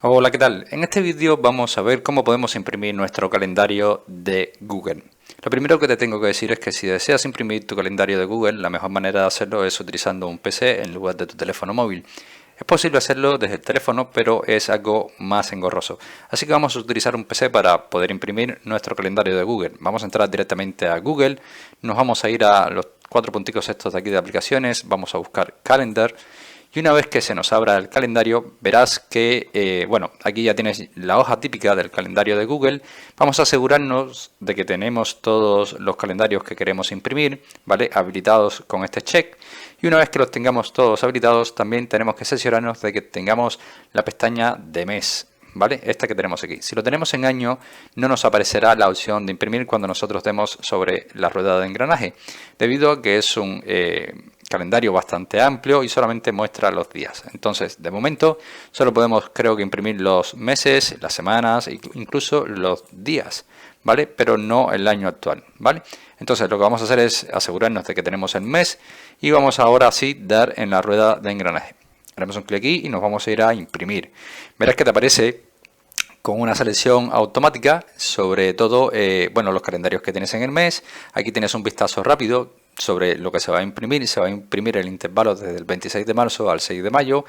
Hola, ¿qué tal? En este vídeo vamos a ver cómo podemos imprimir nuestro calendario de Google. Lo primero que te tengo que decir es que si deseas imprimir tu calendario de Google, la mejor manera de hacerlo es utilizando un PC en lugar de tu teléfono móvil. Es posible hacerlo desde el teléfono, pero es algo más engorroso. Así que vamos a utilizar un PC para poder imprimir nuestro calendario de Google. Vamos a entrar directamente a Google, nos vamos a ir a los cuatro punticos estos de aquí de aplicaciones, vamos a buscar Calendar. Y una vez que se nos abra el calendario, verás que, bueno, aquí ya tienes la hoja típica del calendario de Google. Vamos a asegurarnos de que tenemos todos los calendarios que queremos imprimir, ¿vale? Habilitados con este check. Y una vez que los tengamos todos habilitados, también tenemos que cerciorarnos de que tengamos la pestaña de mes, ¿vale? Esta que tenemos aquí. Si lo tenemos en año, no nos aparecerá la opción de imprimir cuando nosotros demos sobre la rueda de engranaje, debido a que es un calendario bastante amplio y solamente muestra los días. Entonces, de momento, solo podemos, creo que, imprimir los meses, las semanas, incluso los días, ¿vale? Pero no el año actual, ¿vale? Entonces, lo que vamos a hacer es asegurarnos de que tenemos el mes y vamos ahora sí dar en la rueda de engranaje. Haremos un clic aquí y nos vamos a ir a imprimir. Verás que te aparece con una selección automática sobre todo bueno, los calendarios que tienes en el mes. Aquí tienes un vistazo rápido sobre lo que se va a imprimir. Se va a imprimir el intervalo desde el 26 de marzo al 6 de mayo.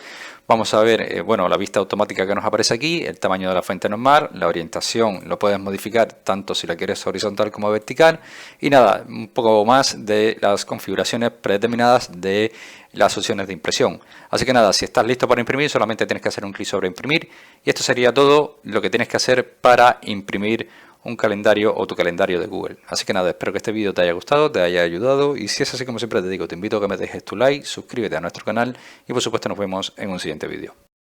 Vamos a ver bueno, la vista automática que nos aparece aquí, el tamaño de la fuente normal, la orientación lo puedes modificar tanto si la quieres horizontal como vertical, y nada, un poco más de las configuraciones predeterminadas de las opciones de impresión. Así que nada, si estás listo para imprimir, solamente tienes que hacer un clic sobre imprimir, y esto sería todo lo que tienes que hacer para imprimir un calendario o tu calendario de Google. Así que nada, espero que este vídeo te haya gustado, te haya ayudado, y si es así, como siempre te digo, te invito a que me dejes tu like, suscríbete a nuestro canal y por supuesto nos vemos en un siguiente vídeo.